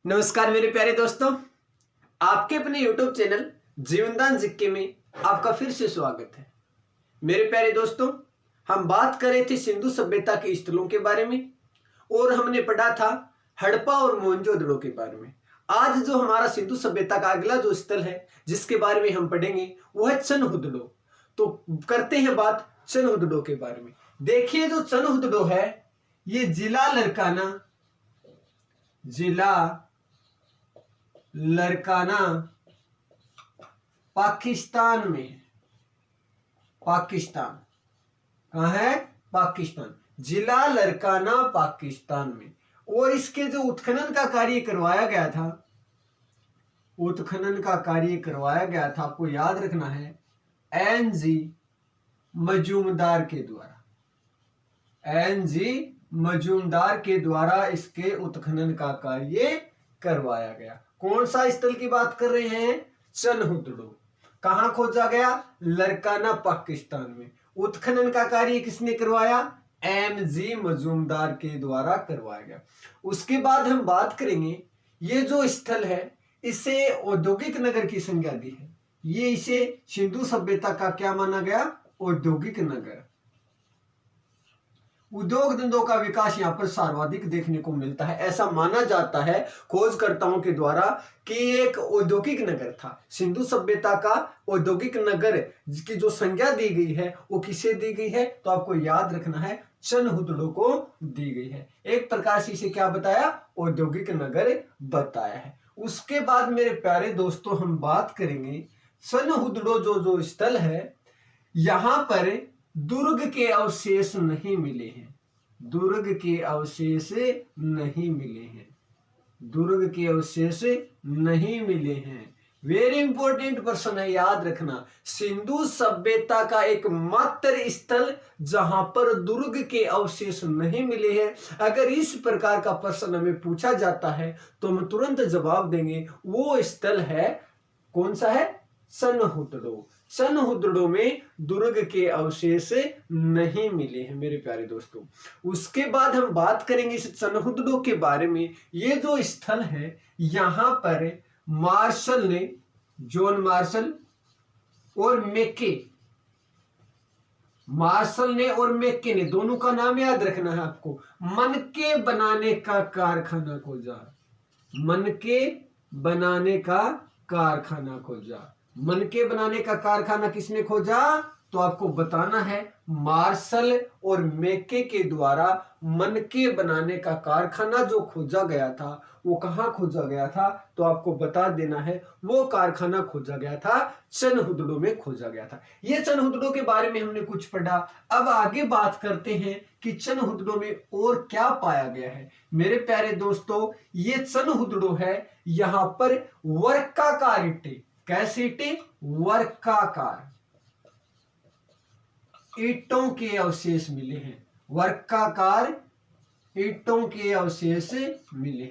नमस्कार मेरे प्यारे दोस्तों, आपके अपने YouTube चैनल जीवनदान जिक्के में आपका फिर से स्वागत है। मेरे प्यारे दोस्तों, हम बात कर रहे थे सिंधु सभ्यता के स्थलों के बारे में और हमने पढ़ा था हड़प्पा और मोहनजोदड़ो के बारे में। आज जो हमारा सिंधु सभ्यता का अगला जो स्थल है जिसके बारे में हम पढ़ेंगे वो है चनहुदड़ो। तो करते हैं बात चनहुदड़ो के बारे में। देखिए, जो चनहुदड़ो है ये जिला लरकाना पाकिस्तान में है। पाकिस्तान कहाँ है? पाकिस्तान, जिला लरकाना पाकिस्तान में। और इसके जो उत्खनन का कार्य करवाया गया था, आपको याद रखना है एन.जी. मजूमदार के द्वारा इसके उत्खनन का कार्य करवाया गया। कौन सा स्थल की बात कर रहे हैं? चनहुदड़ो। कहां खोजा गया? लरकाना पाकिस्तान में। उत्खनन का कार्य किसने करवाया? एम.जी. मजूमदार के द्वारा करवाया गया। उसके बाद हम बात करेंगे, ये जो स्थल है इसे औद्योगिक नगर की संज्ञा दी है। ये इसे सिंधु सभ्यता का क्या माना गया? औद्योगिक नगर। उद्योग धंधों का विकास यहाँ पर सर्वाधिक देखने को मिलता है। ऐसा माना जाता है खोजकर्ताओं के द्वारा कि एक औद्योगिक नगर था। सिंधु सभ्यता का औद्योगिक नगर जिसकी जो संज्ञा दी गई है वो किसे दी गई है? तो आपको याद रखना है चनहुदड़ो को दी गई है। एक प्रकार से इसे क्या बताया? औद्योगिक नगर बताया है। उसके बाद मेरे प्यारे दोस्तों हम बात करेंगे चनहुदड़ो जो स्थल है, यहां पर दुर्ग के अवशेष नहीं मिले हैं। वेरी इंपॉर्टेंट प्रश्न है, याद रखना। सिंधु सभ्यता का एकमात्र स्थल जहां पर दुर्ग के अवशेष नहीं मिले हैं। अगर इस प्रकार का प्रश्न हमें पूछा जाता है तो हम तुरंत जवाब देंगे, वो स्थल है कौन सा है? चनहुदड़ो में दुर्ग के अवशेष नहीं मिले हैं मेरे प्यारे दोस्तों। उसके बाद हम बात करेंगे इस चनहुदड़ो के बारे में। ये जो स्थल है यहां पर जॉन मार्शल और मैके ने दोनों का नाम याद रखना है आपको। मनके बनाने का कारखाना खोजा। मनके बनाने का कारखाना किसने खोजा? तो आपको बताना है मार्शल और मैके के द्वारा मनके बनाने का कारखाना जो खोजा गया था वो कहां खोजा गया था? तो आपको बता देना है वो कारखाना खोजा गया था चनहुदड़ो में खोजा गया था। ये चनहुदड़ो के बारे में हमने कुछ पढ़ा। अब आगे बात करते हैं कि चनहुदड़ो में और क्या पाया गया है। मेरे प्यारे दोस्तों, ये चनहुदड़ो है, यहां पर वर्गाकार ईंटें, कैसे ईंटें? वर्गाकार ईंटों के अवशेष मिले हैं।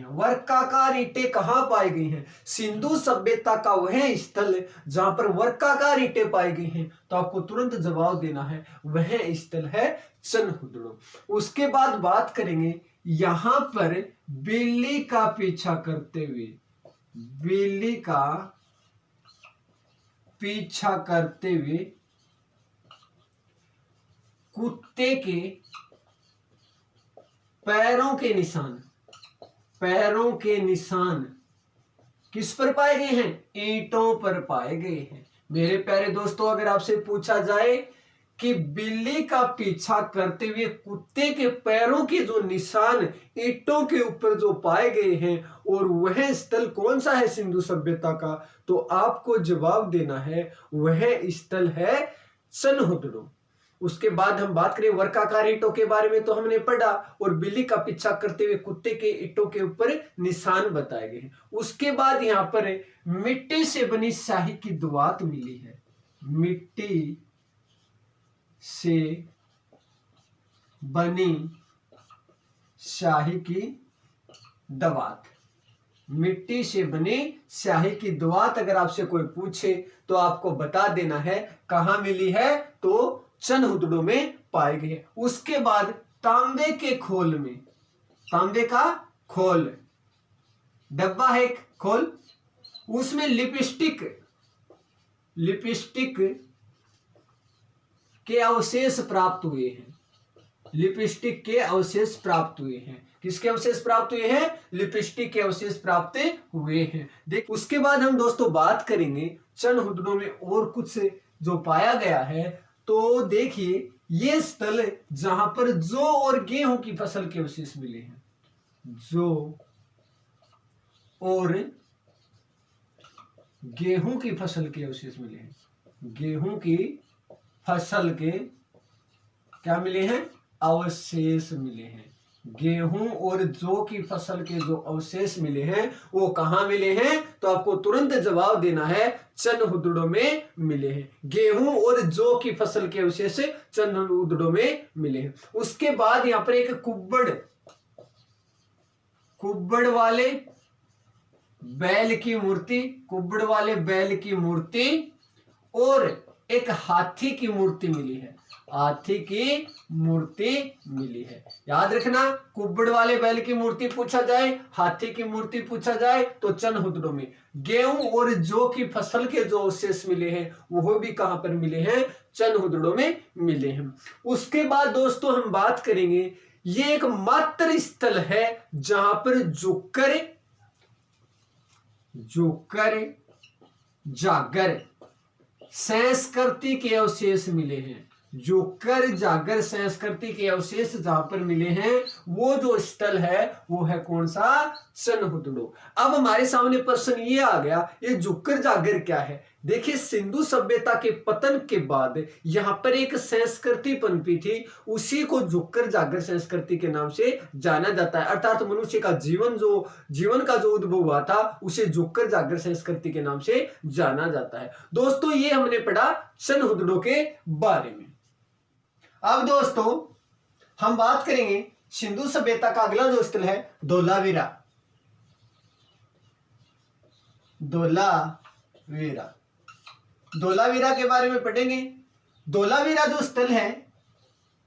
वर्गाकार ईंटें कहां पाई गई हैं? सिंधु सभ्यता का वह स्थल जहां पर वर्गाकार ईंटें पाई गई हैं। तो आपको तुरंत जवाब देना है वह स्थल है चनहुदड़ो। उसके बाद बात करेंगे यहां पर बिल्ली का पीछा करते हुए कुत्ते के पैरों के निशान किस पर पाए गए हैं? ईंटों पर पाए गए हैं। मेरे प्यारे दोस्तों, अगर आपसे पूछा जाए कि बिल्ली का पीछा करते हुए कुत्ते के पैरों के जो निशान ईंटों के ऊपर जो पाए गए हैं और वह स्थल कौन सा है सिंधु सभ्यता का? तो आपको जवाब देना है वह स्थल है चनहुदड़ो। उसके बाद हम बात करें वर्गाकार ईंटों के बारे में तो हमने पढ़ा, और बिल्ली का पीछा करते हुए कुत्ते के ईंटों के ऊपर निशान बताए गए हैं। उसके बाद यहाँ पर मिट्टी से बनी शाही की दुआत मिली है। मिट्टी से बनी शाही की दुआत अगर आपसे कोई पूछे तो आपको बता देना है कहां मिली है? तो चनहुदड़ो में पाए गए। उसके बाद तांबे का खोल डब्बा है एक, खोल, उसमें लिपस्टिक के अवशेष प्राप्त हुए हैं। लिपस्टिक के अवशेष प्राप्त हुए हैं। किसके अवशेष प्राप्त हुए हैं? लिपस्टिक के अवशेष प्राप्त हुए हैं। देख, उसके बाद हम दोस्तों बात करेंगे चनहुदड़ों में और कुछ जो पाया गया है। तो देखिए, ये स्थल जहां पर जौ और गेहूं की फसल के अवशेष मिले हैं। जौ और गेहूं की फसल के अवशेष मिले हैं। गेहूं की फसल के क्या मिले हैं? अवशेष मिले हैं। गेहूं और जौ की फसल के जो अवशेष मिले हैं वो कहां मिले हैं? तो आपको तुरंत जवाब देना है, चनहुदड़ों में मिले हैं। गेहूं और जौ की फसल के अवशेष चनहुदड़ों में मिले हैं। उसके बाद यहां पर एक कुब्बड़ वाले बैल की मूर्ति और एक हाथी की मूर्ति मिली है। हाथी की मूर्ति मिली है। याद रखना, कुब्बड़ वाले बैल की मूर्ति पूछा जाए, हाथी की मूर्ति पूछा जाए तो चनहुदड़ों में। गेहूं और जौ की फसल के जो अवशेष मिले हैं वो भी कहां पर मिले हैं? चनहुदड़ों में मिले हैं। उसके बाद दोस्तों हम बात करेंगे, ये एक मात्र स्थल है जहां पर जोकर जागर संस्कृति के अवशेष मिले हैं। जोकर जागर संस्कृति के अवशेष जहां पर मिले हैं वो जो स्थल है वो है कौन सा? चनहुदड़ो। अब हमारे सामने प्रश्न ये आ गया, ये जोकर जागर क्या है? देखिए, सिंधु सभ्यता के पतन के बाद यहां पर एक संस्कृति पनपी थी, उसी को जोकर जागर संस्कृति के नाम से जाना जाता है। अर्थात मनुष्य का जीवन का जो उद्भव हुआ था उसे जोकर जागर संस्कृति के नाम से जाना जाता है। दोस्तों, ये हमने पढ़ा चनहुदड़ो के बारे में। अब दोस्तों हम बात करेंगे सिंधु सभ्यता का अगला जो स्थल है धोलावीरा। धोलावीरा के बारे में पढ़ेंगे। धोलावीरा जो स्थल है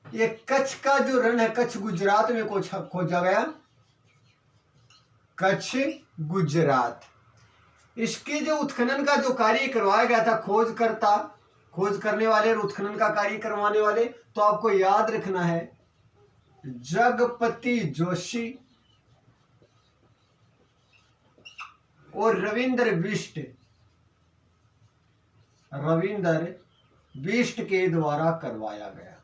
ये कच्छ का जो रण है, कच्छ गुजरात में खोजा गया। कच्छ गुजरात, इसके जो उत्खनन का जो कार्य करवाया गया था, खोज करने वाले और उत्खनन का कार्य करवाने वाले, तो आपको याद रखना है जगपति जोशी और रविंद्र बिष्ट के द्वारा करवाया गया।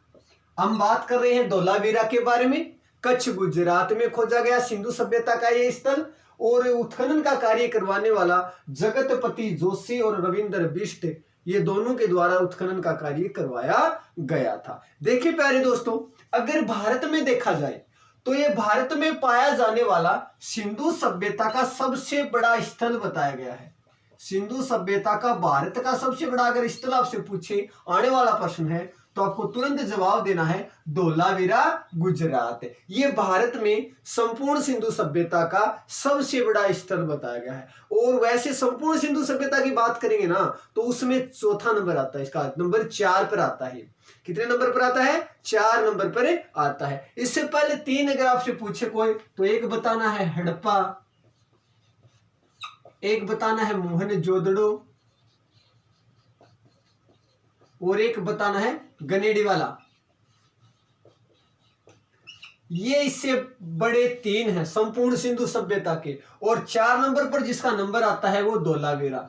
हम बात कर रहे हैं धोलावीरा के बारे में। कच्छ गुजरात में खोजा गया सिंधु सभ्यता का ये स्थल, और उत्खनन का कार्य करवाने वाला जगतपति जोशी और रविंद्र बिष्ट, ये दोनों के द्वारा उत्खनन का कार्य करवाया गया था। देखिए प्यारे दोस्तों, अगर भारत में देखा जाए तो ये भारत में पाया जाने वाला सिंधु सभ्यता का सबसे बड़ा स्थल बताया गया है। सिंधु सभ्यता का भारत का सबसे बड़ा अगर स्थल आपसे पूछे, आने वाला प्रश्न है, तो आपको तुरंत जवाब देना है धोलावीरा गुजरात। ये भारत में संपूर्ण सिंधु सभ्यता का सबसे बड़ा स्थल बताया गया है। और वैसे संपूर्ण सिंधु सभ्यता की बात करेंगे ना तो उसमें चौथा नंबर आता है, इसका नंबर 4 पर आता है। कितने नंबर पर आता है? 4 नंबर पर आता है। इससे पहले 3 अगर आपसे पूछे कोई, तो एक बताना है हड़प्पा, एक बताना है मोहनजोदड़ो, और एक बताना है गनेडीवाला। ये इससे बड़े 3 हैं संपूर्ण सिंधु सभ्यता के। और 4 नंबर पर जिसका नंबर आता है वो धोलावीरा।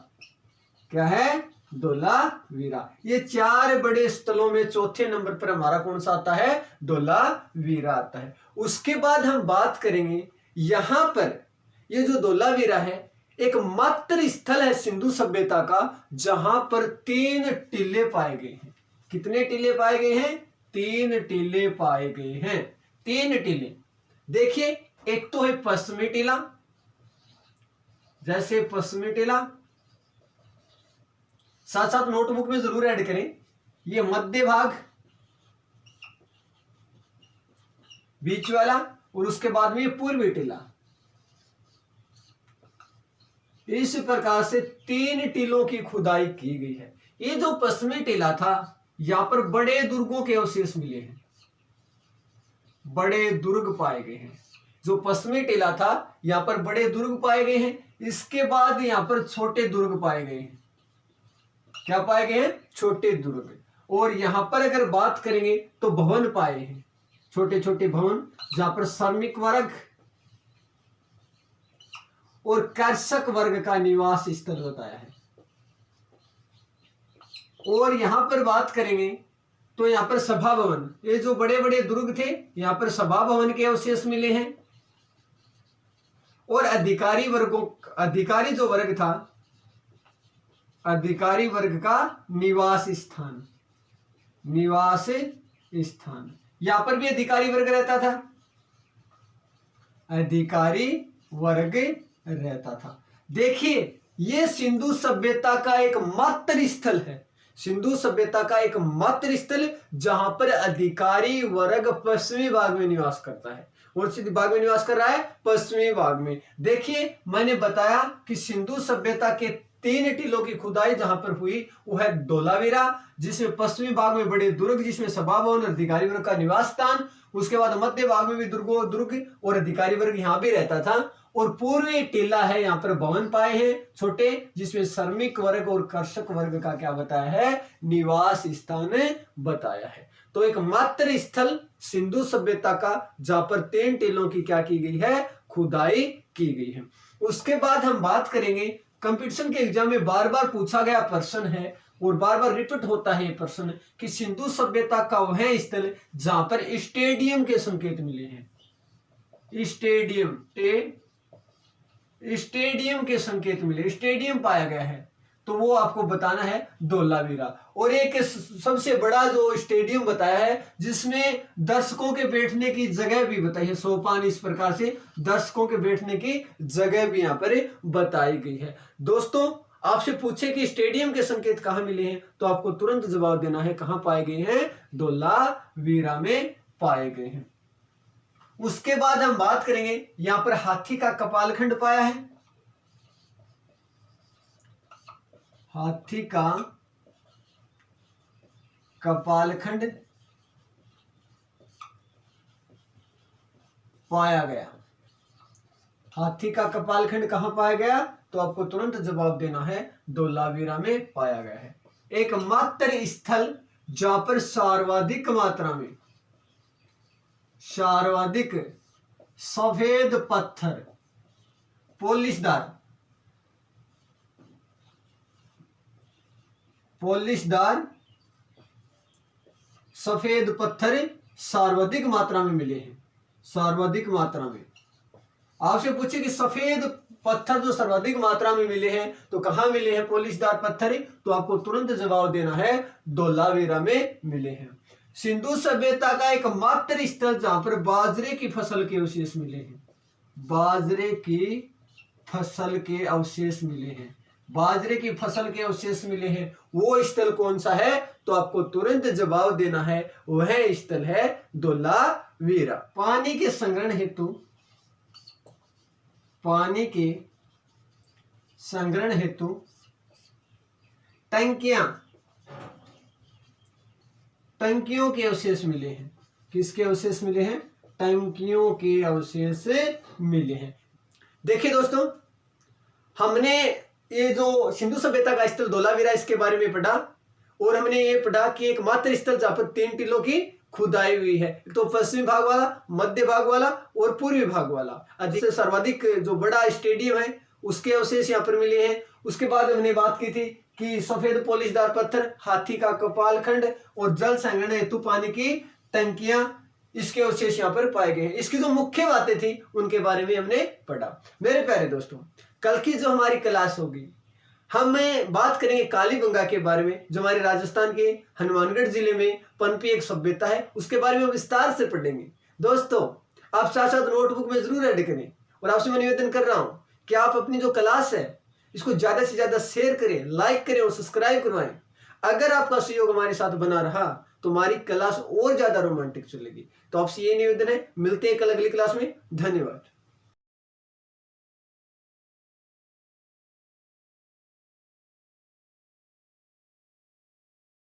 क्या है? धोलावीरा। ये 4 बड़े स्थलों में चौथे नंबर पर हमारा कौन सा आता है? धोलावीरा आता है। उसके बाद हम बात करेंगे, यहां पर ये जो धोलावीरा है एक मात्र स्थल है सिंधु सभ्यता का जहां पर 3 टीले पाए गए हैं। कितने टीले पाए गए हैं? 3 टीले पाए गए हैं। 3 टीले। देखिए, एक तो है पश्चिमी टीला, जैसे पश्चिमी टीला, साथ साथ नोटबुक में जरूर ऐड करें। ये मध्य भाग, बीच वाला, और उसके बाद में ये पूर्वी टीला। इस प्रकार से 3 टीलों की खुदाई की गई है। ये जो पश्चिमी टीला था, यहां पर बड़े दुर्गों के अवशेष मिले हैं, बड़े दुर्ग पाए गए हैं। जो पश्चिमी टीला था यहाँ पर बड़े दुर्ग पाए गए हैं, इसके बाद यहाँ पर छोटे दुर्ग पाए गए हैं। क्या पाए गए हैं? छोटे दुर्ग। और यहाँ पर अगर बात करेंगे तो भवन पाए हैं, छोटे छोटे भवन, जहां पर श्रमिक वर्ग और कृषक वर्ग का निवास स्थल बताया है। और यहां पर बात करेंगे तो यहाँ पर सभा भवन, ये जो बड़े बड़े दुर्ग थे यहाँ पर सभा भवन के अवशेष मिले हैं। और अधिकारी जो वर्ग था, अधिकारी वर्ग का निवास स्थान, यहां पर भी अधिकारी वर्ग रहता था, अधिकारी वर्ग रहता था। देखिए ये सिंधु सभ्यता का एक मात्र स्थल है, सिंधु सभ्यता का एक मात्र स्थल जहां पर अधिकारी वर्ग पश्चिमी भाग में निवास करता है। और किस भाग में निवास कर रहा है? पश्चिमी भाग में। देखिए मैंने बताया कि सिंधु सभ्यता के 3 टीलों की खुदाई जहां पर हुई वो है धोलावीरा, जिसमें पश्चिमी भाग में बड़े दुर्ग, जिसमें सभा भवन और अधिकारी वर्ग का निवास स्थान, उसके बाद मध्य भाग में भी दुर्ग और अधिकारी वर्ग यहाँ भी रहता था। और पूर्वी टीला है, यहाँ पर भवन पाए हैं छोटे, जिसमें श्रमिक वर्ग और कृषक वर्ग का क्या बताया है? निवास स्थान बताया है। तो एक मात्र स्थल सिंधु सभ्यता का जहां पर 3 टीलों की क्या की गई है? खुदाई की गई है। उसके बाद हम बात करेंगे, कंपटीशन के एग्जाम में बार बार पूछा गया प्रश्न है और बार बार रिपीट होता है ये प्रश्न कि सिंधु सभ्यता का वह स्थल जहां पर स्टेडियम के संकेत मिले हैं। स्टेडियम के संकेत मिले, स्टेडियम पाया गया है, तो वो आपको बताना है धोलावीरा। और एक सबसे बड़ा जो स्टेडियम बताया है जिसमें दर्शकों के बैठने की जगह भी बताई है, सोपान, इस प्रकार से दर्शकों के बैठने की जगह भी यहाँ पर बताई गई है। दोस्तों आपसे पूछे कि स्टेडियम के संकेत कहाँ मिले हैं तो आपको तुरंत जवाब देना है, कहाँ पाए गए हैं? धोलावीरा में पाए गए हैं। उसके बाद हम बात करेंगे, यहां पर हाथी का कपालखंड पाया है, हाथी का कपालखंड पाया गया। हाथी का कपालखंड कहां पाया गया तो आपको तुरंत जवाब देना है, धोलावीरा में पाया गया है। एक मात्र स्थल जहां पर सर्वाधिक मात्रा में सर्वाधिक सफेद पत्थर, पॉलिशदार सफेद पत्थर सर्वाधिक मात्रा में मिले हैं, सर्वाधिक मात्रा में। आपसे पूछे कि सफेद पत्थर जो सर्वाधिक मात्रा में मिले हैं तो कहां मिले हैं पॉलिशदार पत्थर, तो आपको तुरंत जवाब देना है, धोलावीरा में मिले हैं। सिंधु सभ्यता का एक मात्र स्थल जहां पर बाजरे की फसल के अवशेष मिले हैं, बाजरे की फसल के अवशेष मिले हैं, बाजरे की फसल के अवशेष मिले हैं, वो स्थल कौन सा है तो आपको तुरंत जवाब देना है, वह स्थल है धोलावीरा। पानी के संग्रहण हेतु टंकियों के अवशेष मिले हैं। किसके अवशेष मिले हैं? टंकियों के अवशेष मिले हैं। देखिए दोस्तों, हमने ये जो सिंधु सभ्यता का स्थल धोलावीरा इसके बारे में पढ़ा और हमने ये पढ़ा कि एक मात्र स्थल जहां पर 3 टीलों की खुदाई हुई है, तो पश्चिमी भाग वाला, मध्य भाग वाला और पूर्वी भाग वाला। अधिक सर्वाधिक जो बड़ा स्टेडियम है उसके अवशेष यहाँ पर मिले हैं। उसके बाद हमने बात की थी कि सफेद पॉलिशदार पत्थर, हाथी का कपालखंड और जल संग्रहण हेतु पानी की टंकियां, इसके अवशेष यहाँ पर पाए गए हैं। इसकी जो मुख्य बातें थी उनके बारे में हमने पढ़ा। मेरे प्यारे दोस्तों, कल की जो हमारी क्लास होगी हम बात करेंगे कालीबंगा के बारे में, जो हमारे राजस्थान के हनुमानगढ़ जिले में पनपी एक सभ्यता है, उसके बारे में हम विस्तार से पढ़ेंगे। दोस्तों आप साथ साथ नोटबुक में जरूर ऐड करें और आपसे मैं निवेदन कर रहा हूं कि आप अपनी जो क्लास है इसको ज्यादा से ज्यादा शेयर करें, लाइक करें और सब्सक्राइब करवाएं। अगर आपका सहयोग हमारे साथ बना रहा तो हमारी क्लास और ज्यादा रोमांटिक चलेगी। तो आपसे ये निवेदन है, मिलते हैं कल अगली क्लास में। धन्यवाद।